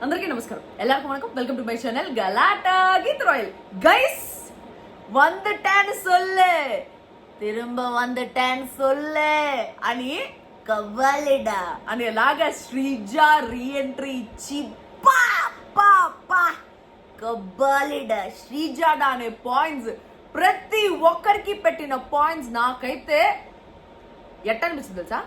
అందరికీ నమస్కారం, எல்லாருக்கும் வணக்கம். வெல்கம் டு மை சேனல் கலாட்டா கீத் ராயல். கைஸ், வந்துட்டேன்னு சொல்லு, திரும்ப வந்துட்டேன்னு சொல்லு అని కవ్వాలిడా అనేలాగా శ్రీజా రీఎంట్రీ ఇచ్చి పా పా పా కవ్వాలిడా శ్రీజాడా అనే పాయింట్స్ ప్రతి ఒక్కరికి పెట్టిన పాయింట్స్ నాకైతే ఎట్ట అనిపిస్తుంది తెలుసా?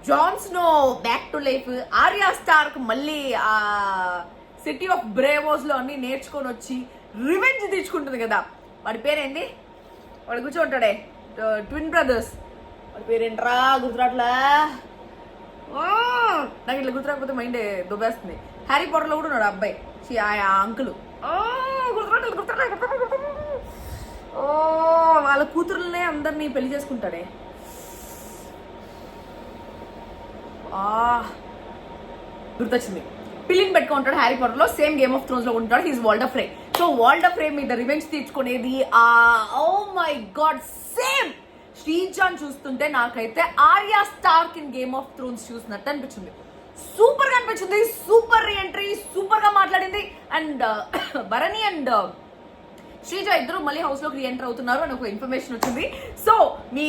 Jon Snow back to life, Arya Stark మళ్ళీ ఆ సిటీ ఆఫ్ బ్రేవోస్ లో అన్ని నేర్చుకొని వచ్చి రివెంజ్ తీర్చుకుంటుంది కదా. వాడి పేరేంటి? వాడు కూర్చోంటాడే, ట్విన్ బ్రదర్స్, వాడి పేరేంట్రా గుర్తురాట్లా. నాకు ఇట్లా గుర్తురాకపోతే మైండ్ దుబ్బేస్తుంది. హ్యారీ పాటర్ లో కూడా ఉన్నాడు అబ్బాయి, ఆ అంకులు. వాళ్ళ కూతురులనే అందరినీ పెళ్లి చేసుకుంటాడే. గుర్తొచ్చింది, పిల్లిని పెట్టుకుంటాడు హ్యారీ పాటర్ లో, సేమ్ గేమ్ ఆఫ్ థ్రోన్స్ లో ఉంటాడు. He's Walder Frey. So Walder Frey మీద రివెంజ్ తీర్చుకునేది ఓ మై గాడ్, సేమ్ శ్రీజాన్ చూస్తుంటే నాకైతే Arya Stark in Game of Thrones చూసినట్టు అనిపించింది. సూపర్ గా అనిపించింది, సూపర్ రీఎంట్రీ, సూపర్ గా మాట్లాడింది. అండ్ భరణి అండ్ శ్రీజ ఇద్దరు మళ్ళీ హౌస్ లోకి రీఎంటర్ అవుతున్నారు అని ఒక ఇన్ఫర్మేషన్ వచ్చింది. సో మీ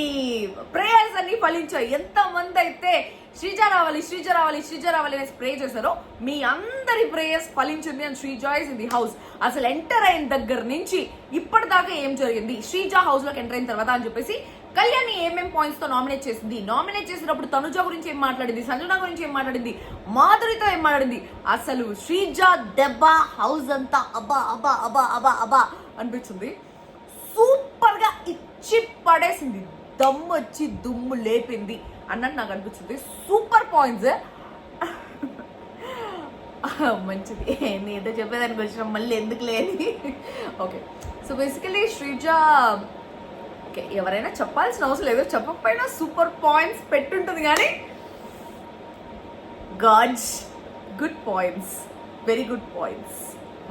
ప్రేయర్స్ అన్ని ఫలించాయి. ఎంత మంది అయితే శ్రీజ రావాలి శ్రీజ రావాలి శ్రీజ రావాలి అని ప్రే చేశారో మీ అందరి ప్రేయర్స్ ఫలించింది. And Sreeja is in the house. అసలు ఎంటర్ అయిన దగ్గర నుంచి ఇప్పటిదాకా ఏం జరిగింది, శ్రీజ హౌస్ లోకి ఎంటర్ అయిన తర్వాత అని చెప్పేసి కళ్యాణి ఏమేం పాయింట్స్ తో నామినేట్ చేసింది, నామినేట్ చేసినప్పుడు తనుజ గురించి ఏం మాట్లాడింది, సంజన గురించి ఏం మాట్లాడింది, మాధురితో ఏం మాట్లాడింది, అసలు శ్రీజ దెబ్బ హౌస్ అంతా అబ్బా అబ్బా అబ్బా అబ్బా అబ్బా అనిపించింది. సూపర్ గా ఇచ్చి పడేసింది, దమ్ము వచ్చి దుమ్ము లేపింది అన్నట్టు నాకు అనిపించింది. Super points. మంచిది, నేనేదో చెప్పేదానికి వచ్చిన మళ్ళీ ఎందుకు లేని. ఓకే, సో బేసికలీ శ్రీజ ఎవరైనా చెప్పాల్సిన అవసరం లేదు, చెప్పకపోయినా సూపర్ పాయింట్స్ పెట్టుంటుంది. కానీ God's good points, very good points,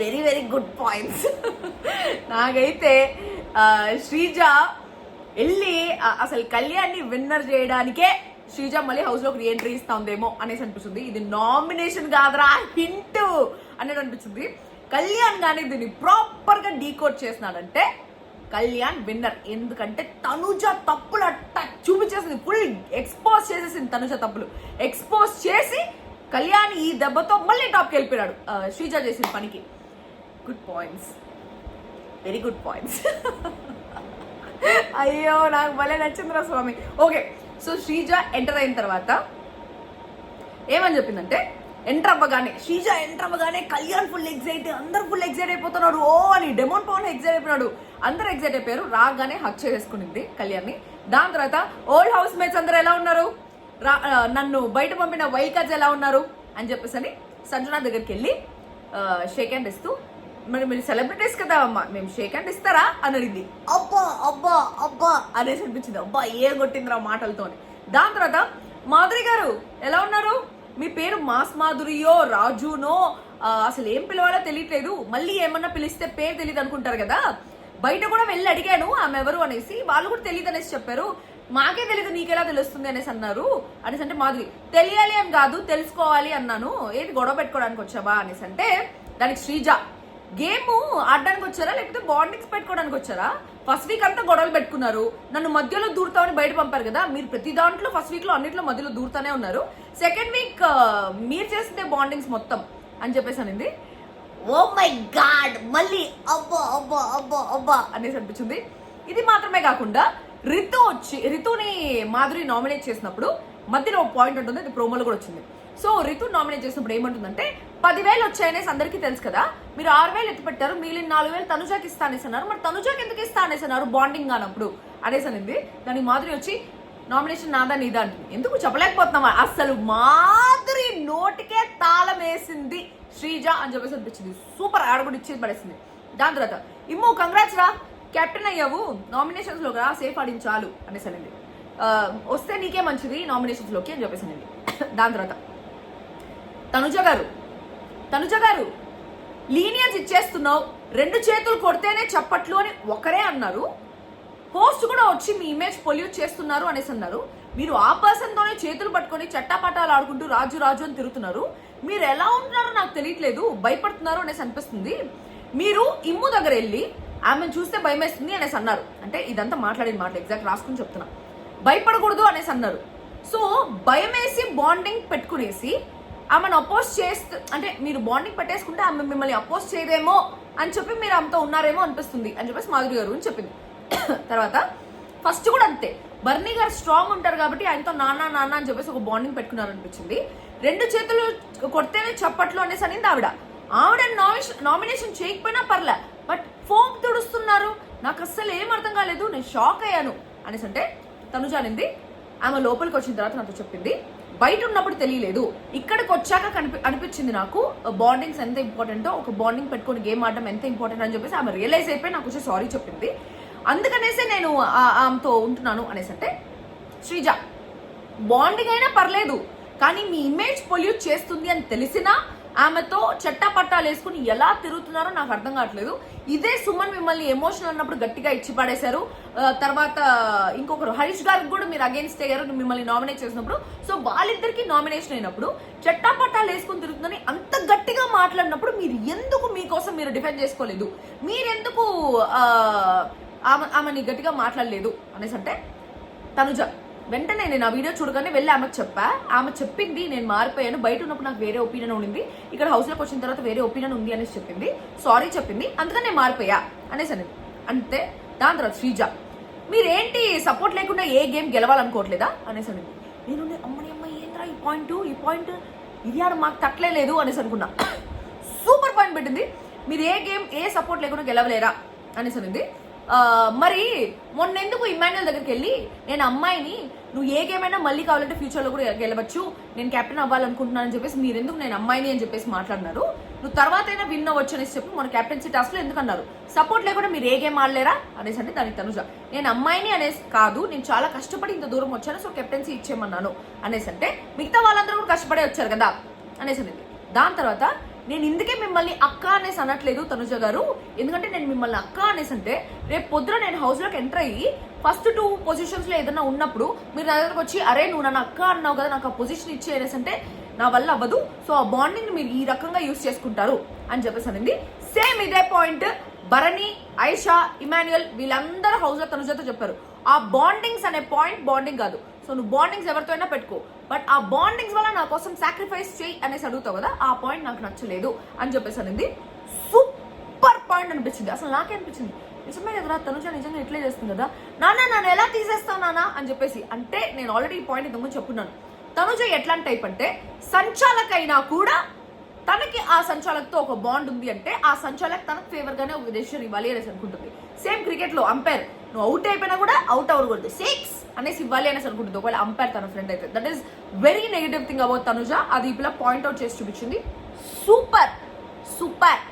very very good points. నాకైతే శ్రీజ వెళ్ళి అసలు కళ్యాణ్ని విన్నర్ చేయడానికే శ్రీజ మళ్ళీ హౌస్ లోకి రీఎంట్రీ ఇస్తా ఉందేమో అనేసి అనిపిస్తుంది. ఇది నామినేషన్ కాదురా, హింట్ అనేది అనిపించింది. కళ్యాణ్ కానీ దీన్ని ప్రాపర్ గా డీకోడ్ చేసినాడంటే కళ్యాణ్ విన్నర్. ఎందుకంటే తనుజ తప్పులు అట్ట చూపించేసింది, ఫుల్ ఎక్స్పోజ్ చేసేసింది. తనుజ తప్పులు ఎక్స్పోజ్ చేసి కళ్యాణ్ ఈ దెబ్బతో మళ్ళీ టాప్కి వెళ్ళిపోయాడు శ్రీజ చేసిన పనికి. Good points, very good points. అయ్యో నాకు భలే నచ్చిందిరా స్వామి. ఓకే, సో శ్రీజ ఎంటర్ అయిన తర్వాత ఏమని చెప్పిందంటే, శ్రీజ ఎంటర్ అవ్వగానే కళ్యాణ్ ఫుల్ ఎగ్జైట్, అందరు ఫుల్ ఎగ్జైట్ అయిపోతున్నారు. ఓ అని డెమోన్ పవన్ ఎగ్జైట్ అయిపోయినాడు, అందరు ఎగ్జైట్ అయిపోయారు. రాగానే హక్ చేసుకునింది కళ్యాణ్ని. దాని తర్వాత ఓల్డ్ హౌస్ మేట్స్ అందరు ఎలా ఉన్నారు, నన్ను బయట పంపిన వైల్డ్ కార్డ్స్ ఎలా ఉన్నారు అని చెప్పేసి అని సంజన దగ్గరికి వెళ్ళి షేక్ హ్యాండ్ ఇస్తూ, మరి మీరు సెలబ్రిటీస్ కదా అమ్మా, మేము షేక్ హ్యాండ్ ఇస్తారా అని అడిగింది. అబ్బా అబ్బా అబ్బా అనేసి అనిపించింది. అబ్బా ఏం కొట్టిందిరా మాటలతోని. దాని తర్వాత మాధురి గారు ఎలా ఉన్నారు, మీ పేరు మాస్ మాధురియో రాజునో అసలు ఏం పిలవాలో తెలియట్లేదు, మళ్ళీ ఏమన్నా పిలిస్తే పేరు తెలియదు అనుకుంటారు కదా, బయట కూడా వెళ్ళి అడిగాను ఆమె ఎవరు అనేసి, వాళ్ళు కూడా తెలియదు అనేసి చెప్పారు, మాకే తెలీదు నీకెలా తెలుస్తుంది అనేసి అన్నారు అనేసి అంటే మాధురి తెలియాలి ఏం కాదు తెలుసుకోవాలి అన్నాను, ఏది గొడవ పెట్టుకోవడానికి వచ్చావా అనేసి అంటే దానికి శ్రీజ గేమ్ ఆడడానికి వచ్చారా లేకపోతే బాండింగ్స్ పెట్టుకోవడానికి వచ్చారా, ఫస్ట్ వీక్ అంతా గొడవలు పెట్టుకున్నారు, నన్ను మధ్యలో దూరుతామని బయట పంపారు కదా, మీరు ప్రతి దాంట్లో ఫస్ట్ వీక్ లో అన్నిట్లో మధ్యలో దూరుతానే ఉన్నారు, సెకండ్ వీక్ మీరు చేసిందే బాండింగ్స్ మొత్తం అని చెప్పేసి అనింది. ఓ మై గాడ్, మళ్ళీ అబ్బా అబ్బా అబ్బా అబ్బా అనేసి అనిపించింది. ఇది మాత్రమే కాకుండా రితుని మాధురి నామినేట్ చేసినప్పుడు మధ్యలో పాయింట్ ఉంటుంది, అది ప్రోమోలో కూడా వచ్చింది. సో రితు నామినేట్ చేసినప్పుడు ఏమంటుందంటే 10,000 వచ్చాయనేసి అందరికీ తెలుసు కదా, మీరు 6,000 ఎత్తి పెట్టారు, మిగిలిన 4,000 తనుజాకి ఇస్తా అనేసి అన్నారు, మరి తనుజాకి ఎందుకు ఇస్తా అనేసి అన్నారు బాండింగ్ కానప్పుడు అనేసి అనింది. దానికి మాధురి వచ్చి నామినేషన్ నాదా నీదా అంటుంది. ఎందుకు చెప్పలేకపోతున్నావా, అసలు మాధురి నోటికే తాళం వేసింది శ్రీజ అని చెప్పేసి అనిపించింది. సూపర్, ఆడ కూడా ఇచ్చేది పడేసింది. దాని తర్వాత ఇమ్మో కంగ్రాట్స్ రా, కెప్టెన్ అయ్యావు, నామినేషన్స్ లోకి రా, సేఫ్ ఆడించాలు అనేసి అనింది. వస్తే నీకే మంచిది నామినేషన్స్ లోకి అని చెప్పేసి అనింది. దాని తర్వాత తనుజ గారు లీనియన్స్ ఇచ్చేస్తున్నావు, 2 చేతులు కొడితేనే చప్పట్లు అని ఒకరే అన్నారు, హోస్ట్ కూడా వచ్చి మీ ఇమేజ్ పొల్యూట్ చేస్తున్నారు అనేసి అన్నారు, మీరు ఆ పర్సన్ తోనే చేతులు పట్టుకొని చట్టాపట్టాలు ఆడుకుంటూ రాజు రాజు అని తిరుగుతున్నారు, మీరు ఎలా ఉంటున్నారో నాకు తెలియట్లేదు, భయపడుతున్నారు అనేసి అనిపిస్తుంది. మీరు ఇమ్ము దగ్గర వెళ్ళి ఆమెను చూస్తే భయం వేస్తుంది అనేసి అన్నారు. అంటే ఇదంతా మాట్లాడిన మాట ఎగ్జాక్ట్ రాసుకుని చెప్తున్నా. భయపడకూడదు అనేసి అన్నారు. సో భయం వేసి బాండింగ్ పెట్టుకునేసి ఆమెను అపోజ్ చేస్తూ, అంటే మీరు బాండింగ్ పెట్టేసుకుంటే ఆమె మిమ్మల్ని అపోజ్ చేయదేమో అని చెప్పి మీరు ఆమెతో ఉన్నారేమో అనిపిస్తుంది అని చెప్పేసి మాధురి గారు అని చెప్పింది. తర్వాత ఫస్ట్ కూడా అంతే, బర్నీ గారు స్ట్రాంగ్ ఉంటారు కాబట్టి ఆయనతో నాన్న నాన్న అని చెప్పేసి ఒక బాండింగ్ పెట్టుకున్నారు అనిపించింది. 2 చేతులు కొడితేనే చప్పట్లు అనేసి అనింది ఆవిడ. నామినేషన్ చేయకపోయినా పర్లే, బట్ ఫోమ్ తుడుస్తున్నారు, నాకు అస్సలు ఏం అర్థం కాలేదు, నేను షాక్ అయ్యాను అనేసి అంటే తనుజ అనింది. ఆమె లోపలికి వచ్చిన తర్వాత నాతో చెప్పింది, బయట ఉన్నప్పుడు తెలియలేదు, ఇక్కడికి వచ్చాక అనిపించింది నాకు బాండింగ్స్ ఎంత ఇంపార్టెంటో, ఒక బాండింగ్ పెట్టుకొని గేమ్ ఆడడం ఎంత ఇంపార్టెంట్ అని చెప్పేసి ఆమె రియలైజ్ అయిపోయి నాకు వచ్చి సారీ చెప్పింది. అందుకనేసే నేను ఆమెతో ఉంటున్నాను అనేసి అంటే, శ్రీజ బాండింగ్ అయినా పర్లేదు, కానీ మీ ఇమేజ్ పొల్యూట్ చేస్తుంది అని తెలిసినా ఆమెతో చట్టాపట్టాలు వేసుకుని ఎలా తిరుగుతున్నారో నాకు అర్థం కావట్లేదు. ఇదే సుమన్ మిమ్మల్ని ఎమోషనల్ అన్నప్పుడు గట్టిగా ఇచ్చి పడేశారు. తర్వాత ఇంకొకరు హరీష్ గారికి కూడా మీరు అగేన్స్ట్ అయ్యారు మిమ్మల్ని నామినేట్ చేసినప్పుడు. సో వాళ్ళిద్దరికి నామినేషన్ అయినప్పుడు చట్టాపట్టాలు వేసుకుని తిరుగుతుందని అంత గట్టిగా మాట్లాడినప్పుడు మీరు ఎందుకు మీకోసం మీరు డిఫెండ్ చేసుకోలేదు, మీరెందుకు ఆమెని గట్టిగా మాట్లాడలేదు అనేసి అంటే, తనుజ వెంటనే నేను ఆ వీడియో చూడగానే వెళ్ళి ఆమెకు చెప్పా. ఆమె చెప్పింది నేను మారిపోయాను, బయట ఉన్నప్పుడు నాకు వేరే ఒపీనియన్ ఉండింది, ఇక్కడ హౌస్లోకి వచ్చిన తర్వాత వేరే ఒపీనియన్ ఉంది అనేసి చెప్పింది, సారీ చెప్పింది, అందుకని నేను మారిపోయా అనేసి అనేది. అంతే. దాని తర్వాత శ్రీజ మీరేంటి సపోర్ట్ లేకుండా ఏ గేమ్ గెలవాలనుకోవట్లేదా అనేసి అనేది. నేను అమ్మని అమ్మ ఏంద్రా ఈ పాయింట్ ఇది ఆడ మాకు తట్టలేదు అనేసి అనుకున్నా. సూపర్ పాయింట్ పెట్టింది. మీరు ఏ గేమ్ ఏ సపోర్ట్ లేకుండా గెలవలేరా అనేసి అనేది. మరి మొన్న ఎందుకు ఇమాన్యుయల్ దగ్గరికి వెళ్ళి నేను అమ్మాయిని, నువ్వు ఏ గేమ్ అయినా మళ్ళీ కావాలంటే ఫ్యూచర్లో కూడా గెలవచ్చు, నేను కెప్టెన్ అవ్వాలనుకుంటున్నాను అని చెప్పేసి మీరెందుకు నేను అమ్మాయిని అని చెప్పేసి మాట్లాడినారు, నువ్వు తర్వాత అయినా విన్ అవ్వచ్చు అనేసి చెప్పి మన కెప్టెన్సీ టాస్క్లో ఎందుకు అన్నారు, సపోర్ట్ లేకుండా మీరు ఏ గేమ్ ఆడలేరా అనేసి అంటే దానికి తనుజ నేను అమ్మాయిని అనేసి కాదు, నేను చాలా కష్టపడి ఇంత దూరం వచ్చాను, సో కెప్టెన్సీ ఇచ్చేయమన్నాను అనేసి అంటే మిగతా వాళ్ళందరూ కూడా కష్టపడే వచ్చారు కదా అనేసి అనేది. దాని తర్వాత నేను ఇందుకే మిమ్మల్ని అక్క అనేసి అనట్లేదు తనుజ గారు, ఎందుకంటే నేను మిమ్మల్ని అక్క అనేసి అంటే రేపు పొద్దున నేను హౌస్లోకి ఎంటర్ అయ్యి ఫస్ట్ 2 పొజిషన్స్లో ఏదైనా ఉన్నప్పుడు మీరు నా దగ్గరకు వచ్చి అరే నువ్వు నన్ను అక్క అన్నావు కదా నాకు ఆ పొజిషన్ ఇచ్చే అనేసి అంటే నా వల్ల అవ్వదు, సో ఆ బాండింగ్ మీరు ఈ రకంగా యూజ్ చేసుకుంటారు అని చెప్పేసి అనింది. సేమ్ ఇదే పాయింట్ భరణి, ఐషా, ఇమాన్యుయల్ వీళ్ళందరూ హౌస్లో తనుజతో చెప్పారు. ఆ బాండింగ్స్ అనే పాయింట్ బాండింగ్ కాదు, సో నువ్వు బాండింగ్స్ ఎవరితో అయినా పెట్టుకో, బట్ ఆ బాండింగ్స్ వల్ల నా కోసం సాక్రిఫైస్ చేయి అనేసి అడుగుతావు కదా, ఆ పాయింట్ నాకు నచ్చలేదు అని చెప్పేసి అనింది. సూపర్ పాయింట్ అనిపించింది. అసలు నాకే అనిపించింది నిజమే కదరా తనుజ నిజంగా ఇట్లే చేస్తుంది కదా, నాన్న నన్ను ఎలా తీసేస్తావు నాన్న అని చెప్పేసి అంటే నేను ఆల్రెడీ ఈ పాయింట్ ఇంతకుముందు చెప్పున్నాను. తనుజ ఎట్లాంటి టైప్ అంటే సంచాలకైనా కూడా తనకి ఆ సంచాలకుతో ఒక బాండ్ ఉంది అంటే ఆ సంచాలక్ తనకు ఫేవర్ గానే ఒక డెసిషన్ ఇవ్వాలి అనేసి అనుకుంటుంది. సేమ్ క్రికెట్ లో అంపైర్ నువ్వు అవుట్ అయిపోయినా కూడా అవుట్ అవ్వకూడదు 6 అనేసి ఇవ్వాలి అనేసి అనుకుంటుంది ఒకవేళ అంపైర్ తన ఫ్రెండ్ అయితే. That is very negative thing about Tanuja. అది ఇప్పుడు పాయింట్అవుట్ చేసి చూపించింది. సూపర్ సూపర్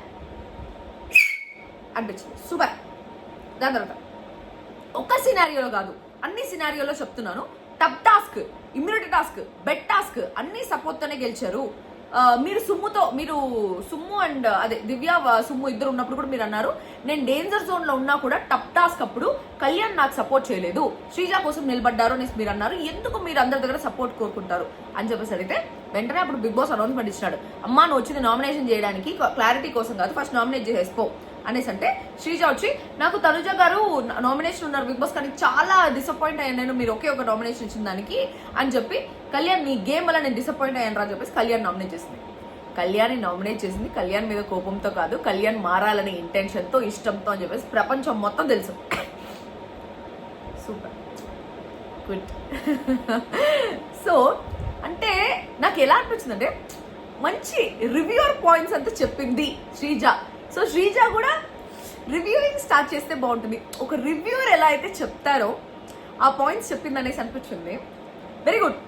అనిపించింది, సూపర్. దాని తర్వాత ఒక్క సినారియోలో కాదు అన్ని సినారియోలో చెప్తున్నాను, tough task, immunity task, bet task అన్ని సపోర్ట్తోనే గెలిచారు. మీరు సుమ్ము అండ్ అదే దివ్య సుమ్ము ఇద్దరు ఉన్నప్పుడు కూడా మీరు అన్నారు నేను డేంజర్ జోన్ లో ఉన్నా కూడా టప్ టాస్క్ అప్పుడు కళ్యాణ్ నాకు సపోర్ట్ చేయలేదు, శ్రీజ కోసం నిలబడ్డారు అనేసి మీరు అన్నారు, ఎందుకు మీరు అందరి దగ్గర సపోర్ట్ కోరుకుంటారు అని చెప్పేసి అడిగితే వెంటనే అప్పుడు బిగ్ బాస్ అనౌన్స్మెంట్ ఇచ్చినాడు, అమ్మా నువ్వు వచ్చింది నామినేషన్ చేయడానికి క్లారిటీ కోసం కాదు, ఫస్ట్ నామినేట్ చేసేసుకో అనేసి అంటే శ్రీజ వచ్చి నాకు తనుజ గారు నామినేషన్ ఉన్నారు బిగ్ బాస్ కానీ చాలా డిసప్పాయింట్ అయ్యాను నేను మీరు ఒకే ఒక నామినేషన్ ఇచ్చిన దానికి అని చెప్పి, కళ్యాణ్ నీ గేమ్ వల్ల నేను డిసప్పాయింట్ అయ్యాను రా అని చెప్పేసి కళ్యాణ్ నామినేట్ చేసింది. కళ్యాణ్ నామినేట్ చేసింది కళ్యాణ్ మీద కోపంతో కాదు, కళ్యాణ్ మారాలనే ఇంటెన్షన్తో ఇష్టంతో అని చెప్పేసి ప్రపంచం మొత్తం తెలుసు. Super good. సో అంటే నాకు ఎలా అనిపించింది అంటే మంచి రివ్యూర్ పాయింట్స్ అంతా చెప్పింది శ్రీజ. సో శ్రీజ కూడా రివ్యూయింగ్ స్టార్ట్ చేస్తే బాగుంటుంది. ఒక రివ్యూర్ ఎలా అయితే చెప్తారో ఆ పాయింట్స్ చెప్పింది అనేసి అనిపించింది. Very good,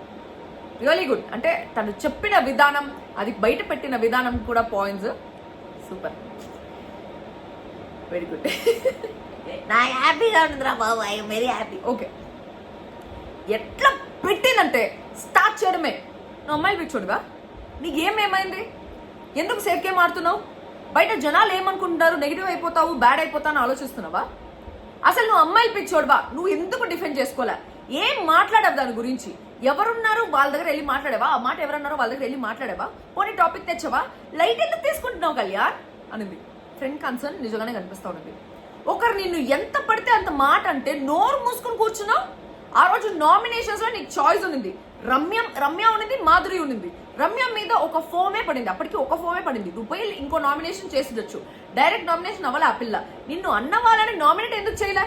really good. అంటే తను చెప్పిన విధానం, అది బయట పెట్టిన విధానం కూడా పాయింట్స్ సూపర్, వెరీ గుడ్. నా హ్యాపీగా ఉంటుందిరా బాబు, ఐఎమ్ వెరీ హ్యాపీ. ఓకే, ఎట్లా పెట్టిందంటే స్టార్ట్ చేయడమే, నువ్వు అమ్మాయిలు పిచ్చోడుగా నీకేమైంది, ఎందుకు సేఫ్ గేమ్ ఆడుతున్నావు, బయట జనాలు ఏమనుకుంటున్నారు, నెగిటివ్ అయిపోతావు, బ్యాడ్ అయిపోతావు అని ఆలోచిస్తున్నావా, అసలు నువ్వు అమ్మాయిలు పిచ్చోడువా, నువ్వు ఎందుకు డిఫెండ్ చేసుకోలే, ఏం మాట్లాడావు దాని గురించి? ఎవరున్నారు వాళ్ళ దగ్గర వెళ్ళి మాట్లాడావా? ఆ మాట ఎవరన్నారో వాళ్ళ దగ్గర వెళ్ళి మాట్లాడావా? పోనీ టాపిక్ తెచ్చావా? లైట్ ఎందుకు తీసుకుంటున్నావు కళ్యాణ్ అనింది. ఫ్రెండ్ కన్సర్న్ నిజంగానే కనిపిస్తా ఉన్నది. ఒకరు నిన్ను ఎంత పడితే అంత మాట అంటే నోరు మూసుకొని కూర్చున్నావు. ఆ రోజు నామినేషన్స్ లో నీకు చాయిస్ ఉంది. రమ్య ఉన్నది, మాధురి ఉన్నది. రమ్య మీద ఒక ఫోమే పడింది, అప్పటికి ఒక ఫోమే పడింది. నువ్వు పోయి ఇంకో నామినేషన్ చేసిడొచ్చు. డైరెక్ట్ నామినేషన్ అవ్వాలి ఆ పిల్ల. నిన్ను అన్న వాళ్ళని నామినేట్ ఎందుకు చేయలే?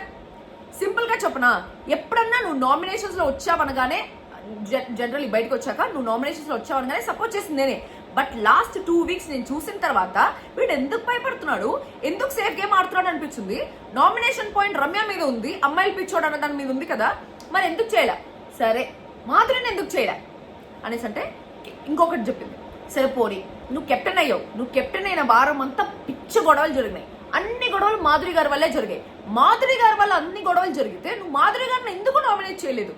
సింపుల్ గా చెప్పనా, ఎప్పుడన్నా నువ్వు నామినేషన్స్ లో వచ్చావనగానే, జనరల్లీ బయటకు వచ్చాక నువ్వు నామినేషన్స్ లో వచ్చావనగానే సపోర్ట్ చేసింది నేనే. బట్ లాస్ట్ 2 weeks నేను చూసిన తర్వాత వీడు ఎందుకు భయపడుతున్నాడు, ఎందుకు సేఫ్ గేమ్ ఆడుతున్నాడు అనిపించింది. నామినేషన్ పాయింట్ రమ్య మీద ఉంది, అమ్మాయిలు పిచ్చోడు అన్న దాని మీద ఉంది కదా, మరి ఎందుకు చేయలే? సరే మాధురిని ఎందుకు చేయలే అనేసి అంటే ఇంకొకటి చెప్పింది. సరే పోనీ నువ్వు కెప్టెన్ అయ్యావు, నువ్వు కెప్టెన్ అయిన వారం అంతా పిచ్చ గొడవలు జరిగినాయి. అన్ని గొడవలు మాధురి గారి వల్లే జరిగాయి. మాధురి గారి వల్ల అన్ని గొడవలు జరిగితే నువ్వు మాధురి గారిని ఎందుకు నామినేట్ చేయలేదు?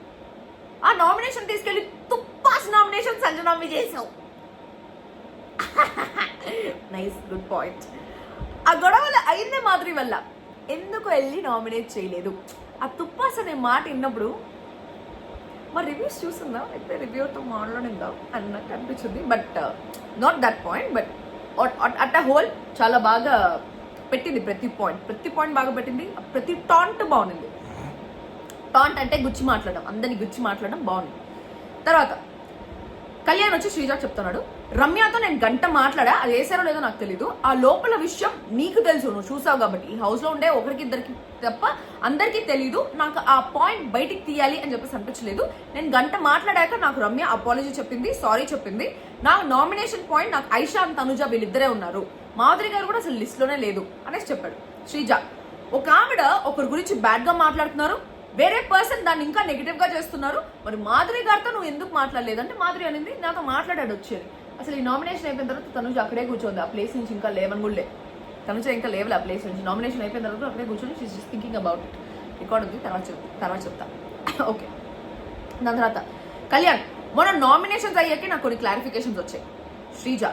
ఆ నామినేషన్ తీసుకెళ్లి తుప్పాస్ నామినేషన్ సంజనామి చేసావు. Nice, good point. ఆ గొడవలు అయిందే మాధురి వల్ల, ఎందుకు వెళ్ళి నామినేట్ చేయలేదు? ఆ తుప్పాస్ అనే మాట విన్నప్పుడు మరి రివ్యూస్ చూస్తుందా, అయితే రివ్యూతో మాట్లాడిందా అన్నట్టు అనిపించింది. But not that point, but at a whole చాలా బాగా పెట్టింది. ప్రతి పాయింట్ బాగా పెట్టింది. ప్రతి టాంట్ బాగుంది. టాంట్ అంటే గుచ్చి మాట్లాడడం, అందరినీ గుచ్చి మాట్లాడడం బాగుంది. తర్వాత కళ్యాణ్ వచ్చి శ్రీజాకి చెప్తున్నాడు, రమ్యతో నేను గంట మాట్లాడా, అది వేసారో లేదో నాకు తెలీదు. ఆ లోపల విషయం నీకు తెలుసు, నువ్వు చూసావు కాబట్టి. ఈ హౌస్ లో ఉండే ఒకరికి ఇద్దరికి తప్ప అందరికీ తెలీదు. నాకు ఆ పాయింట్ బయటికి తీయాలి అని చెప్పేసి అనిపించలేదు. నేను గంట మాట్లాడాక నాకు రమ్య అపాలజీ చెప్పింది, సారీ చెప్పింది. నా నామినేషన్ పాయింట్ నాకు ఐషా అండ్ తనుజ వీళ్ళిద్దరే ఉన్నారు, మాధురి గారు కూడా అసలు లిస్ట్ లోనే లేదు అనేసి చెప్పాడు. శ్రీజ, ఒక ఆవిడ ఒకరి గురించి బ్యాడ్ గా మాట్లాడుతున్నారు, వేరే పర్సన్ దాన్ని ఇంకా నెగిటివ్ గా చేస్తున్నారు, మరి మాధురి గారితో నువ్వు ఎందుకు మాట్లాడలేదు అంటే మాధురి అనింది నాతో మాట్లాడాడు వచ్చేది. అసలు ఈ నామినేషన్ అయిపోయిన తర్వాత తనుజ అక్కడే కూర్చోంది, ఆ ప్లేస్ నుంచి ఇంకా లేవని కూడా లేదు. తనుజ ఇంకా లేవలే ఆ ప్లేస్ నుంచి. నామినేషన్ అయిపోయిన తర్వాత అక్కడే కూర్చొని she's just thinking about it. Record ఉంది, తర్వాత చెప్తా. ఓకే, దాని తర్వాత కళ్యాణ్, మొన్న నామినేషన్స్ అయ్యాక నాకు కొన్ని క్లారిఫికేషన్స్ వచ్చాయి. శ్రీజ,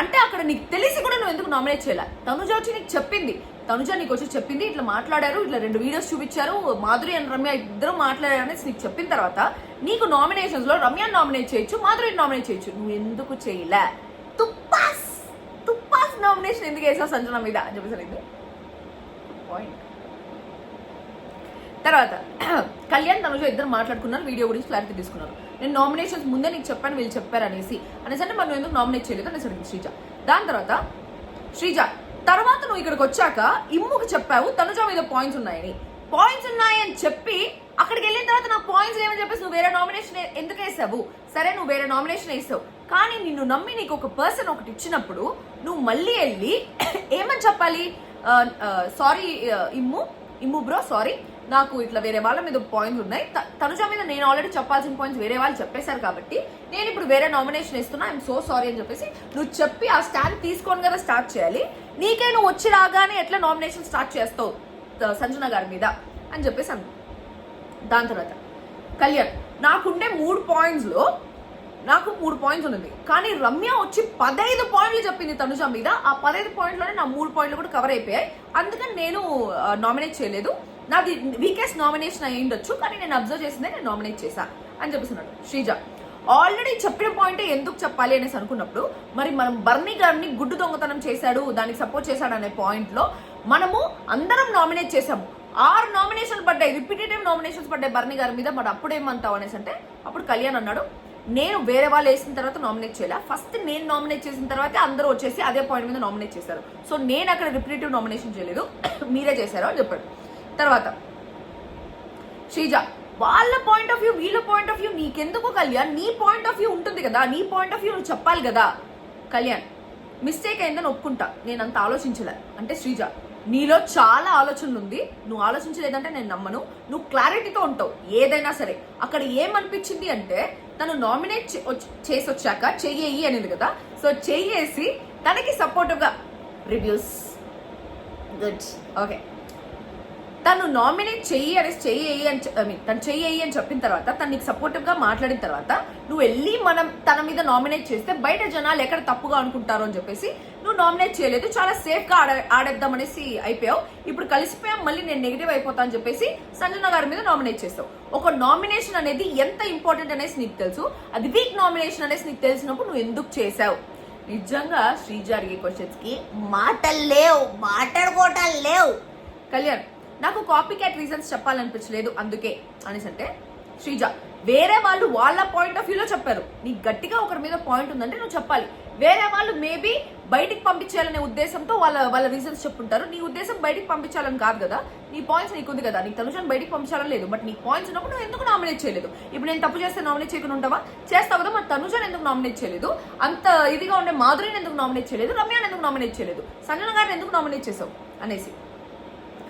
అంటే అక్కడ నీకు తెలిసి కూడా నువ్వు ఎందుకు నామినేట్ చేయాలి? తనుజ వచ్చి నీకు చెప్పింది, తనుజ నీకు వచ్చి చెప్పింది, ఇట్లా మాట్లాడారు, ఇట్లా 2 వీడియోస్ చూపించారు, మాధురి అండ్ రమ్య ఇద్దరు మాట్లాడారు అనేసి నీకు చెప్పిన తర్వాత నీకు నామినేషన్స్ లో రమ్యని నామినేట్ చేయొచ్చు, మాధురిని నామినేట్ చేయొచ్చు, నువ్వు ఎందుకు చేయలే? తుప్పాస్ నామినేషన్ ఎందుకు వేసావు సంజన మీద అని చెప్పేసి పాయింట్. తర్వాత కళ్యాణ్ తనుజ ఇద్దరు మాట్లాడుకున్నారు, వీడియో గురించి క్లారిటీ తీసుకున్నారు. నేను నామినేషన్స్ ముందే నీకు చెప్పాను, వీళ్ళు చెప్పారు అనేసి అంటే మనం ఎందుకు నామినేట్ చేయలేదు అనేసి అడిగింది శ్రీజ. దాని తర్వాత శ్రీజ, తర్వాత నువ్వు ఇక్కడికి వచ్చాక ఇమ్ముకి చెప్పావు తనుజ మీద పాయింట్స్ ఉన్నాయని చెప్పి అక్కడికి వెళ్ళిన తర్వాత నాకు పాయింట్స్ ఏమని చెప్పేసి నువ్వు వేరే నామినేషన్ ఎందుకు వేసావు? సరే నువ్వు వేరే నామినేషన్ వేసావు, కానీ నిన్ను నమ్మి నీకు ఒక పర్సన్ ఒకటి ఇచ్చినప్పుడు నువ్వు మళ్ళీ వెళ్ళి ఏమని చెప్పాలి? సారీ ఇమ్ము బ్రో, సారీ, నాకు ఇట్లా వేరే వాళ్ళ మీద పాయింట్స్ ఉన్నాయి, తనుజ మీద నేను ఆల్రెడీ చెప్పాల్సిన పాయింట్స్ వేరే వాళ్ళు చెప్పేశారు కాబట్టి నేను ఇప్పుడు వేరే నామినేషన్ ఇస్తున్నా, ఐఎమ్ సో సారీ అని చెప్పేసి నువ్వు చెప్పి ఆ స్టాండ్ తీసుకొని కదా స్టార్ట్ చేయాలి. నీకే నువ్వు వచ్చి రాగానే ఎట్లా నామినేషన్ స్టార్ట్ చేస్తావు సంజన గారి మీద అని చెప్పేసి అన్న. దాని తర్వాత కళ్యాణ్, నాకుండే 3 పాయింట్స్లో నాకు 3 పాయింట్స్ ఉన్నది, కానీ రమ్య వచ్చి 15 పాయింట్లు చెప్పింది తనుజ మీద. ఆ 15 పాయింట్లోనే నా 3 పాయింట్లు కూడా కవర్ అయిపోయాయి, అందుకని నేను నామినేట్ చేయలేదు. నాది వీకెస్ట్ నామినేషన్ అయి ఉండొచ్చు, కానీ నేను అబ్జర్వ్ చేసిందే నేను నామినేట్ చేశా అని చెప్పేస్తున్నాడు. శ్రీజ, ఆల్రెడీ చెప్పిన పాయింటే ఎందుకు చెప్పాలి అనేసి అనుకున్నప్పుడు మరి మనం బర్నీ గారిని గుడ్డు దొంగతనం చేశాడు, దానికి సపోర్ట్ చేశాడు అనే పాయింట్లో మనము అందరం నామినేట్ చేశాము. 6 నామినేషన్లు పడ్డాయి, రిపీటేటివ్ నామినేషన్స్ పడ్డాయి బర్నీ గారి మీద. మరి అప్పుడేమంటావు అనేసి అంటే అప్పుడు కళ్యాణ్ అన్నాడు, నేను వేరే వాళ్ళు వేసిన తర్వాత నామినేట్ చేయాలి, ఫస్ట్ నేను నామినేట్ చేసిన తర్వాత అందరూ వచ్చేసి అదే పాయింట్ మీద నామినేట్ చేశారు, సో నేను అక్కడ రిపీటేటివ్ నామినేషన్ చేయలేదు, మీరే చేశారు అని చెప్పాడు. తర్వాత శ్రీజ, వాళ్ళ పాయింట్ ఆఫ్ వ్యూ వీళ్ళ పాయింట్ ఆఫ్ వ్యూ నీకెందుకు కళ్యాణ్? నీ పాయింట్ ఆఫ్ వ్యూ ఉంటుంది కదా, నీ పాయింట్ ఆఫ్ వ్యూ నువ్వు చెప్పాలి కదా. కళ్యాణ్, మిస్టేక్ అయిందని ఒప్పుకుంటా, నేను అంత ఆలోచించలే అంటే శ్రీజ, నీలో చాలా ఆలోచనలు ఉంది, నువ్వు ఆలోచించలేదంటే నేను నమ్మను, నువ్వు క్లారిటీతో ఉంటావు ఏదైనా సరే. అక్కడ ఏమనిపించింది అంటే తను నామినేట్ చేసి వచ్చాక చెయ్యి అనేది కదా, సో చెయ్యేసి తనకి సపోర్టివ్గా రివ్యూస్ గుడ్. ఓకే, తను నామినేట్ చెయ్యి తను చెయ్యి అని చెప్పిన తర్వాత తను నీకు సపోర్టివ్ గా మాట్లాడిన తర్వాత నువ్వు వెళ్ళి మనం తన మీద నామినేట్ చేస్తే బయట జనాలు ఎక్కడ తప్పుగా అనుకుంటారో అని చెప్పేసి నువ్వు నామినేట్ చేయలేదు, చాలా సేఫ్ గా ఆడేద్దాం అనేసి అయిపోయావు. ఇప్పుడు కలిసిపోయాం, మళ్ళీ నేను నెగిటివ్ అయిపోతా అని చెప్పేసి సంజన గారి మీద నామినేట్ చేస్తావు. ఒక నామినేషన్ అనేది ఎంత ఇంపార్టెంట్ అనేసి నీకు తెలుసు, అది వీక్ నామినేషన్ అనేసి నీకు తెలిసినప్పుడు నువ్వు ఎందుకు చేసావు? నిజంగా శ్రీజ అడిగే క్వశ్చన్స్ కి మాటలు లేవు, మాట్లాడుకోవటాలు లేవు. కళ్యాణ్, నాకు కాపీ క్యాట్ రీజన్స్ చెప్పాలనిపించలేదు అందుకే అనేసి అంటే, శ్రీజ వేరే వాళ్ళు వాళ్ళ పాయింట్ ఆఫ్ వ్యూలో చెప్పారు, నీకు గట్టిగా ఒకరి మీద పాయింట్ ఉందంటే నువ్వు చెప్పాలి. వేరే వాళ్ళు మేబీ బయటికి పంపించాలనే ఉద్దేశంతో వాళ్ళ రీజన్స్ చెప్పుంటారు. నీ ఉద్దేశం బయటికి పంపించాలని కాదు కదా, నీ పాయింట్స్ నీకు ఉంది కదా, నీకు తనుజాని బయటికి పంపించాలని లేదు, బట్ నీకు పాయింట్స్ ఉన్నప్పుడు నువ్వు ఎందుకు నామినేట్ చేయలేదు? ఇప్పుడు నేను తప్పు చేస్తే నామినేట్ చేయకుండా ఉంటావా? చేస్తావు కదా, మరి తనుజాని ఎందుకు నామినేట్ చేయలేదు? అంత ఇదిగా ఉండే మాధురిని ఎందుకు నామినేట్ చేయలేదు? రమ్యాని ఎందుకు నామినేట్ చేయలేదు? సంజన గారిని ఎందుకు నామినేట్ చేసావు అనేసి.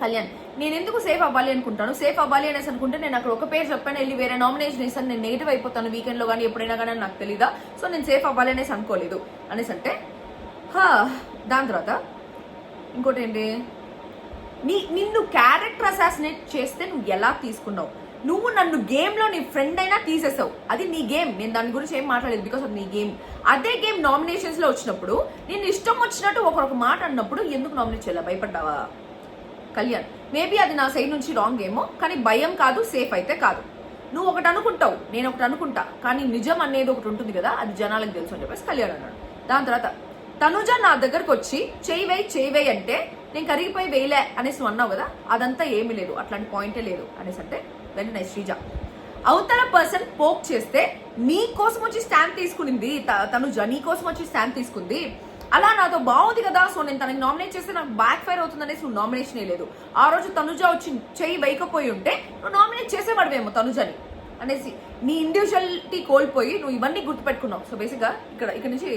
కళ్యాణ్, నేను ఎందుకు సేఫ్ అవ్వాలి అనుకుంటాను? సేఫ్ అవ్వాలి అనేసి అనుకుంటే నేను అక్కడ ఒక పేరు చెప్పాను, వెళ్ళి వేరే నామినేషన్ ఇస్తాను, నేను నెగిటివ్ అయిపోతాను వీకెండ్ లో కానీ ఎప్పుడైనా కానీ నాకు తెలీదా? సో నేను సేఫ్ అవ్వాలి అనేసి అనుకోలేదు అనేసి అంటే, దాని తర్వాత ఇంకోటి ఏంటి, నిన్ను క్యారెక్టర్ అసాసినేట్ చేస్తే నువ్వు ఎలా తీసుకున్నావు? నువ్వు నన్ను గేమ్ లో నీ ఫ్రెండ్ అయినా తీసేసావు, అది నీ గేమ్, నేను దాని గురించి ఏం మాట్లాడలేదు, బికాస్ అది నీ గేమ్. అదే గేమ్ నామినేషన్స్ లో వచ్చినప్పుడు నేను ఇష్టం వచ్చినట్టు ఒకరొక మాట అన్నప్పుడు ఎందుకు నామినేట్ చేయాలి? భయపడ్డావా? కళ్యాణ్, మేబీ అది నా సైడ్ నుంచి రాంగ్ ఏమో, కానీ భయం కాదు, సేఫ్ అయితే కాదు. నువ్వు ఒకటి అనుకుంటావు, నేను ఒకటి అనుకుంటా, కానీ నిజం అనేది ఒకటి ఉంటుంది కదా, అది జనాలకు తెలుసు అని చెప్పేసి కళ్యాణ్ అన్నాడు. దాని తర్వాత తనుజ నా దగ్గరకు వచ్చి చేయి వేయి అంటే నేను కరిగిపోయి వేయలే అనేసి నువ్వు అన్నావు కదా, అదంతా ఏమీ లేదు, అట్లాంటి పాయింటే లేదు అనేసి అంటే, వెరీ నైస్ శ్రీజ. అవతల పర్సన్ పోక్ చేస్తే నీ కోసం వచ్చి స్టాండ్ తీసుకునింది తనుజ, నీ కోసం వచ్చి స్టాండ్ తీసుకుంది, అలా నాతో బాగుంది కదా, సో నేను తనని నామినేట్ చేస్తే నాకు బ్యాక్ ఫైర్ అవుతుంది అనేసి నువ్వు నామినేషన్ లేదు. ఆ రోజు తనుజ వచ్చి చెయ్యి వేయకపోయి ఉంటే నువ్వు నామినేట్ చేసేవాడివేమో తనుజని అనేసి, నీ ఇండివిజువాలిటీ కోల్పోయి నువ్వు ఇవన్నీ గుర్తుపెట్టుకున్నావు. సో బేసిక్గా ఇక్కడ నుంచి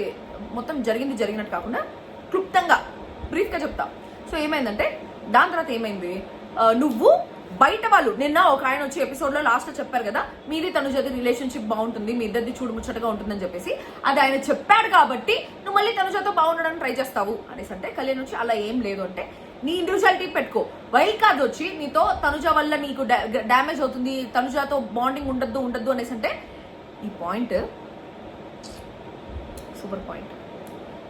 మొత్తం జరిగినట్టు కాకుండా క్లుప్తంగా బ్రీఫ్గా చెప్తా. సో ఏమైందంటే, దాని తర్వాత ఏమైంది, నువ్వు బయట వాళ్ళు నిన్న ఒక ఆయన వచ్చి ఎపిసోడ్ లో లాస్ట్ లో చెప్పారు కదా, మీది తనుజది రిలేషన్షిప్ బాగుంటుంది, మీ ఇద్దరిది చూడుముచ్చటగా ఉంటుందని చెప్పేసి, అది ఆయన చెప్పాడు కాబట్టి నువ్వు మళ్ళీ తనుజతో బాగుండడానికి ట్రై చేస్తావు అనేసి అంటే, కళ్యాణ్ వచ్చి అలా ఏం లేదు అంటే నీ ఇండివిజువాలిటీ పెట్టుకో. వైల్డ్ కార్డ్ వచ్చి నీతో తనుజ వల్ల నీకు డ్యామేజ్ అవుతుంది, తనుజతో బాండింగ్ ఉండద్దు అనేసి అంటే, ఈ పాయింట్ సూపర్ పాయింట్,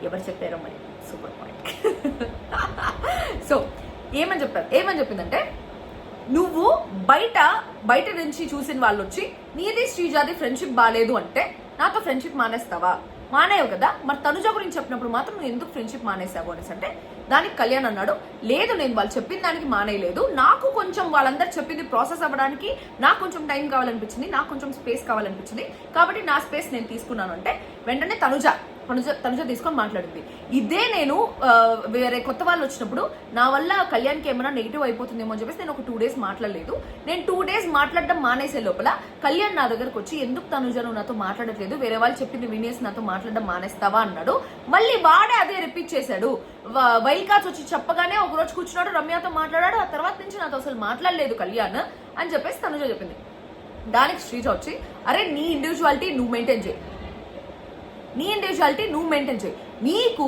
ఎవరు చెప్పారో మరి, సూపర్ పాయింట్. సో ఏమని చెప్పిందంటే, నువ్వు బయట నుంచి చూసిన వాళ్ళు వచ్చి నీది శ్రీజాది ఫ్రెండ్షిప్ బాగాలేదు అంటే నాతో ఫ్రెండ్షిప్ మానేస్తావా? మానేయవు కదా, మరి తనుజ గురించి చెప్పినప్పుడు మాత్రం నువ్వు ఎందుకు ఫ్రెండ్షిప్ మానేసావు అనేసి అంటే, దానికి కళ్యాణ్ అన్నాడు, లేదు నేను వాళ్ళు చెప్పిన దానికి మానేయలేదు, నాకు కొంచెం వాళ్ళందరూ చెప్పింది ప్రాసెస్ అవ్వడానికి నాకు కొంచెం టైం కావాలనిపించింది, నాకు కొంచెం స్పేస్ కావాలనిపించింది, కాబట్టి నా స్పేస్ నేను తీసుకున్నాను అంటే వెంటనే తనుజ తీసుకొని మాట్లాడింది. ఇదే నేను వేరే కొత్త వాళ్ళు వచ్చినప్పుడు నా వల్ల కళ్యాణ్కి ఏమైనా నెగిటివ్ అయిపోతుందేమో అని చెప్పేసి నేను ఒక 2 days మాట్లాడలేదు. నేను 2 days మాట్లాడడం మానేసే లోపల కళ్యాణ్ నా దగ్గరకు వచ్చి, ఎందుకు తనుజ నువ్వు నాతో మాట్లాడట్లేదు, వేరే వాళ్ళు చెప్పింది వినేసి నాతో మాట్లాడడం మానేస్తావా అన్నాడు. మళ్ళీ వాడే అదే రిపీట్ చేశాడు. వైల్డ్ కార్డ్స్ వచ్చి చెప్పగానే ఒక రోజు కూర్చున్నాడు, రమ్యతో మాట్లాడాడు, ఆ తర్వాత నుంచి నాతో అసలు మాట్లాడలేదు కళ్యాణ్ అని చెప్పేసి తనుజ చెప్పింది. దానికి శ్రీజ వచ్చి, అరే నీ ఇండివిజువాలిటీ నువ్వు మెయింటైన్ చేయి, నీకు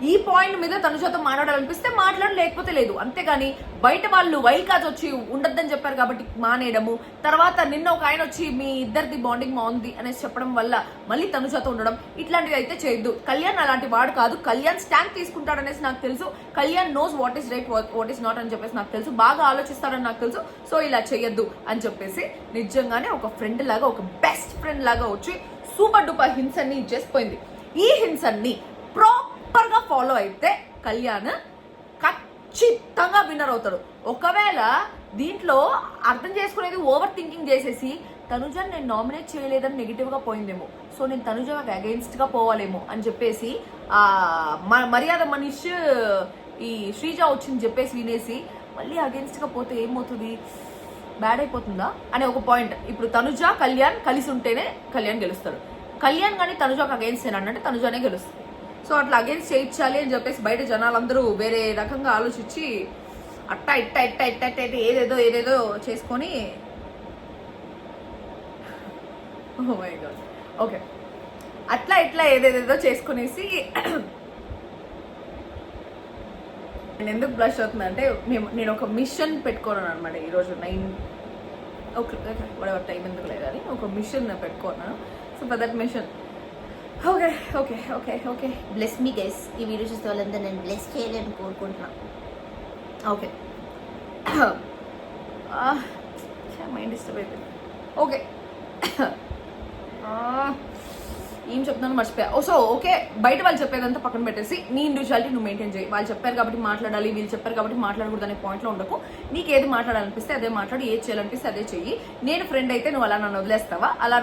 ఈ పాయింట్ మీద తనుజతో మాట్లాడాలనిపిస్తే మాట్లాడు, లేకపోతే లేదు, అంతేగాని బయట వాళ్ళు వైల్డ్ కార్డ్స్ వచ్చి ఉండొద్దని చెప్పారు కాబట్టి మానేయడము, తర్వాత నిన్న ఒక ఆయన వచ్చి మీ ఇద్దరిది బాండింగ్ బాగుంది అనేసి చెప్పడం వల్ల మళ్ళీ తనుజతో ఉండడం, ఇట్లాంటివి అయితే చేయొద్దు. కళ్యాణ్ అలాంటి వాడు కాదు, కళ్యాణ్ స్టాండ్ తీసుకుంటాడు అనేసి నాకు తెలుసు, Kalyan knows what is right what is not అని చెప్పేసి నాకు తెలుసు, బాగా ఆలోచిస్తాడని నాకు తెలుసు, సో ఇలా చేయొద్దు అని చెప్పేసి నిజంగానే ఒక ఫ్రెండ్ లాగా, ఒక బెస్ట్ ఫ్రెండ్ లాగా వచ్చి సూపర్ డూపర్ హింట్స్ అన్ని ఇచ్చేసిపోయింది. ఈ హింట్స్ అన్ని ప్రాపర్ గా ఫాలో అయితే కళ్యాణ్ ఖచ్చితంగా విన్నర్ అవుతాడు. ఒకవేళ దీంట్లో అర్థం చేసుకునేది ఓవర్ థింకింగ్ చేసేసి తనుజని నేను నామినేట్ చేయలేదని నెగిటివ్ గా పోయిందేమో, సో నేను తనుజకి అగెయిన్స్ట్ గా పోవాలేమో అని చెప్పేసి మర్యాద మనీష్ ఈ శ్రీజ వచ్చింది చెప్పేసి వినేసి మళ్ళీ అగెయిన్స్ట్ గా పోతే ఏమవుతుంది, బ్యాడ్ అయిపోతుందా అనే ఒక పాయింట్. ఇప్పుడు తనుజ కళ్యాణ్ కలిసి ఉంటేనే కళ్యాణ్ గెలుస్తాడు, కళ్యాణ్ కానీ తనుజకు అగెయిన్స్ట్ అంటే తనుజనే గెలుస్తుంది. సో అట్లా అగెయిన్స్ట్ చేయించాలి అని చెప్పేసి బయట జనాలందరూ వేరే రకంగా ఆలోచించి ఇట్ట ఏదేదో చేసుకొని, ఓ మై గాడ్, ఓకే, అట్లా ఏదేదో చేసుకునేసి నేను ఎందుకు బ్లష్ అవుతున్నా అంటే నేను ఒక మిషన్ పెట్టుకున్నాను అనమాట ఈరోజు 9 o'clock whatever టైం ఎందుకు లేదు కానీ ఒక మిషన్ పెట్టుకున్నాను. So for that mission okay okay okay okay bless me guys. ఈ వీడియో చూస్తే వాళ్ళంతా నేను బ్లెస్ చేయాలని కోరుకుంటున్నాను. ఓకే మైండ్ డిస్టర్బ్ అయిపోయింది. ఓకే ఏం చెప్తున్నాను మర్చిపోయా. సో ఓకే బయట వాళ్ళు చెప్పేదంతా పక్కన పెట్టేసి నీ ఇండివిజువాలిటీ నువ్వు మెయింటైన్ చేయి. వాళ్ళు చెప్పారు కాబట్టి మాట్లాడాలి, వీళ్ళు చెప్పారు కాబట్టి మాట్లాడకూడదు అనే పాయింట్లో ఉండకు. నీకు ఏది మాట్లాడాలనిపిస్తే అదే మాట్లాడి, ఏది చేయాలనిపిస్తే అదే చెయ్యి. నేను ఫ్రెండ్ అయితే నువ్వు అలా నన్ను వదిలేస్తావా, అలా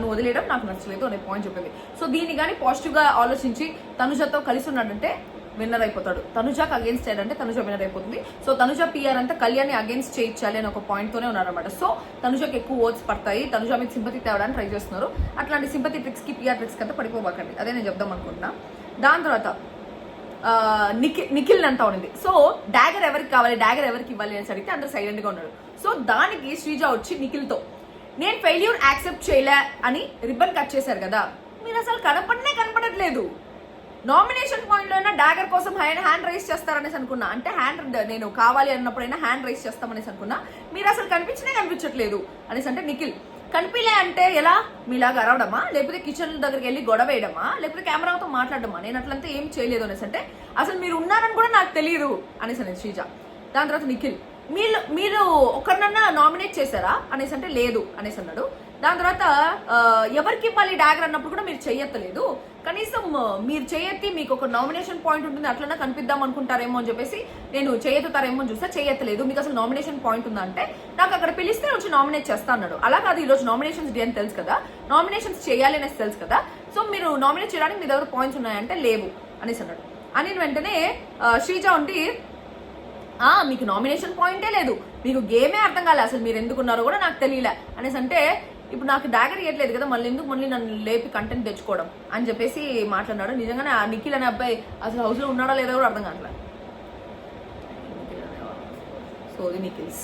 నువ్వు వదిలేయడం నాకు నచ్చలేదు అనే పాయింట్ చెప్పింది. సో దీన్ని కానీ పాజిటివ్గా ఆలోచించి తనుజతో కలిసి ఉన్నాడంటే విన్నర్ అయిపోతాడు. తనుజాకి అగేన్స్ట్ అయ్యాడంటే తనుజ విన్నర్ అయిపోతుంది. సో తనుజ పిఆర్ అంతా కళ్యాణ్ని అగేన్స్ట్ చేయించాలి అని ఒక పాయింట్తోనే ఉన్నారనమాట. సో తనుజకి ఎక్కువ ఓట్స్ పడతాయి, తనుజ మీకు సింపతి తేవడానికి ట్రై చేస్తున్నారు. అట్లాంటి సింపతి ట్రిక్స్కి పిఆర్ ట్రిక్స్కి అంతా పడిపోబాకండి, అదే నేను చెప్దాం అనుకుంటున్నా. దాని తర్వాత నిఖిల్ అంతా ఉంది. సో డాగర్ ఎవరికి కావాలి, డాగర్ ఎవరికి ఇవ్వాలి అని అడిగితే అందరూ సైలెంట్గా ఉన్నాడు. సో దానికి శ్రీజ వచ్చి నిఖిల్తో నేను ఫెయిల్యూర్ యాక్సెప్ట్ చేయలే అని రిబ్బన్ కట్ చేశారు కదా, మీరు అసలు కనపడట్లేదు. నామినేషన్ పాయింట్ లో అయినా డాగర్ కోసం హ్యాండ్ రైస్ చేస్తారనేసి అనుకున్నా, అంటే నేను కావాలి అన్నప్పుడైనా హ్యాండ్ రైస్ చేస్తామనేసి అనుకున్నా. మీరు అసలు కనిపించట్లేదు అనేసి అంటే నిఖిల్ కనిపిలే అంటే ఎలా, మీలాగా అరవడమా, లేకపోతే కిచెన్ దగ్గరికి వెళ్ళి గొడవ వేయడమా, లేకపోతే కెమెరాతో మాట్లాడడమా, నేను అట్లంతా ఏం చేయలేదు అనేసి అంటే అసలు మీరు ఉన్నారని కూడా నాకు తెలియదు అనేసి అనేది శ్రీజ. దాని తర్వాత నిఖిల్ మీరు ఒకరినన్నా నామినేట్ చేశారా అనేసి అంటే లేదు అనేసి అన్నాడు. దాని తర్వాత ఎవరికి ఇవ్వాలి డాగర్ అన్నప్పుడు కూడా మీరు చెయ్యత్తలేదు, కనీసం మీరు చేయెత్తి మీకు ఒక నామినేషన్ పాయింట్ ఉంటుంది అట్లన్నా కనిపిద్దాం అనుకుంటారేమో అని చెప్పేసి నేను చేయెత్తుతారేమో అని చూస్తే చేయెత్తలేదు. మీకు అసలు నామినేషన్ పాయింట్ ఉందా అంటే నాకు అక్కడ పిలిస్తే వచ్చి నామినేట్ చేస్తా అన్నాడు. అలా కాదు, ఈరోజు నామినేషన్స్ డే అని తెలుసు కదా, నామినేషన్స్ చేయాలి అనేసి తెలుసు కదా, సో మీరు నామినేట్ చేయడానికి మీ దగ్గర పాయింట్స్ ఉన్నాయంటే లేవు అనేసి అన్నాడు. అని వెంటనే శ్రీజ ఉండి మీకు నామినేషన్ పాయింటే లేదు, మీకు గేమే అర్థం కాలే, అసలు మీరు ఎందుకున్నారో కూడా నాకు తెలియలే అనేసి అంటే ఇప్పుడు నాకు డాగర్ ఇవ్వట్లేదు కదా, మళ్ళీ నన్ను లేపి కంటెంట్ తెచ్చుకోవడం అని చెప్పేసి మాట్లాడినాడు. నిజంగానే ఆ నిఖిల్ అనే అబ్బాయి అసలు హౌస్లో ఉన్నాడా లేదా కూడా అర్థం కావట్లేదు. సో ఇది నిఖిల్స్.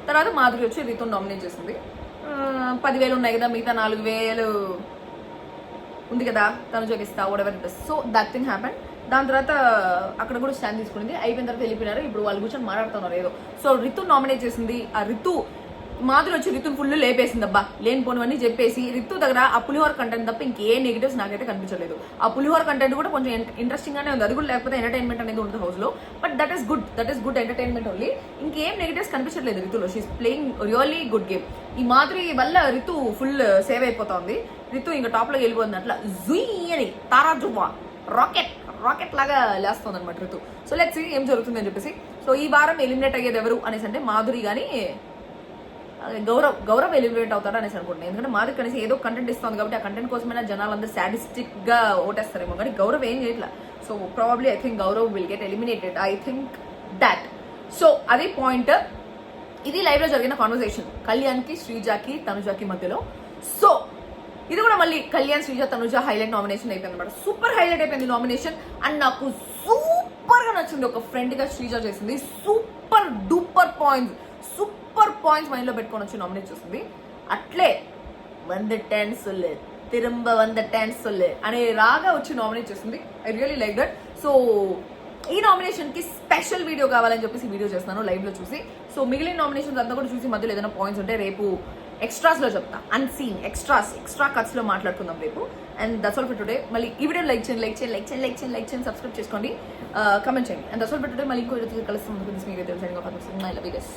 తర్వాత మాధురి వచ్చి రితు నామినేట్ చేసింది. 10,000 ఉన్నాయి కదా, మిగతా 4,000 ఉంది కదా తను చూపిస్తా whatever it is. So that thing happen. దాని తర్వాత అక్కడ కూడా స్టాండ్ తీసుకునింది. అయిపోయిన తర్వాత వెళ్ళిపోయినారు. ఇప్పుడు వాళ్ళు కూర్చొని మాట్లాడుతున్నారు ఏదో. సో రితు నామినేట్ చేసింది. ఆ రితు మాధురి వచ్చి రితుని ఫుల్ లేపేసింది. అబ్బా లేనిపోనివన్నీ చెప్పేసి రితు దగ్గర ఆ పులిహోర కంటెంట్ తప్ప ఇంకే నెగిటివ్స్ నాకైతే కనిపించలేదు. ఆ పులిహోర కంటెంట్ కూడా కొంచెం ఇంట్రెస్టింగ్ గానే ఉంది, అది కూడా లేకపోతే ఎంటర్టైన్మెంట్ అనేది ఉంటుంది హౌస్ లో. But that is good entertainment only. ఇంకేం నెగిటివ్స్ కనిపించట్లేదు రితులో. She is playing really good game. ఈ మాధురి వల్ల రితు ఫుల్ సేవ్ అయిపోతా ఉంది. రితు ఇంకా టాప్ లోకి వెళ్ళిపోతుంది. అట్లా జుయ్ అని తారాజువ్వా రాకెట్ లాగా లేస్తుంది అనమాట రితు. సో లెట్స్ సీ ఏం జరుగుతుంది అని చెప్పేసి. సో ఈ వారం ఎలిమినేట్ అయ్యేది ఎవరు అనేసి అంటే మాధురి కానీ గౌరవ్ ఎలిమినేట్ అవుతాడు అనేసి అనుకుంటున్నాను. ఎందుకంటే మాధురి కనీసం ఏదో కంటెంట్ ఇస్తుంది కాబట్టి ఆ కంటెంట్ కోసమైనా జనాలందరూ సాడిస్టిక్ గా ఓటేస్తారేమో, కానీ గౌరవ్ ఏం చేయట్లా. So probably I think Gaurav will get eliminated, I think that. So అది పాయింట్. ఇది లైవ్ లో జరిగిన కాన్వర్సేషన్ కళ్యాణ్కి, శ్రీజాకి, తనుజాకి మధ్యలో. సో ఇది కూడా మళ్ళీ కళ్యాణ్, శ్రీజ, తనుజ హైలైట్ నామినేషన్ అయిపోయింది అనమాట. సూపర్ హైలైట్ అయిపోయింది నామినేషన్. అండ్ నాకు సూపర్ గా నచ్చింది. ఒక ఫ్రెండ్ గా శ్రీజ చేసింది. సూపర్ డూపర్ పాయింట్స్ మైండ్ లో పెట్టుకొని వచ్చి నామినేట్ చేస్తుంది. అట్లే 100 10 சொல்லு తిరుంబ 100 10 சொல்லு అనే రాగా వచ్చి నామినేట్ చేస్తుంది. I really like that. So ఈ నామినేషన్ కి స్పెషల్ వీడియో కావాలని చెప్పేసి వీడియో చేస్తున్నాను లైవ్ లో చూసి. సో మిగిలిన నామినేషన్స్ అంతా కూడా చూసి మధ్యలో ఏదైనా పాయింట్స్ ఉంటే రేపు ఎక్స్ట్రాస్ లో చెప్తా. అన్సీన్ ఎక్స్ట్రా కట్స్ లో మాట్లాడుకుందాం రేపు. And that's all for today. మళ్ళీ ఈ వీడియో లైక్ చేయండి, సబ్స్క్రైబ్ చేసుకోండి, కమెంట్ చేయండి. And that's all for today. మళ్ళీ ఇంకో కలుస్తాం. I love you guys.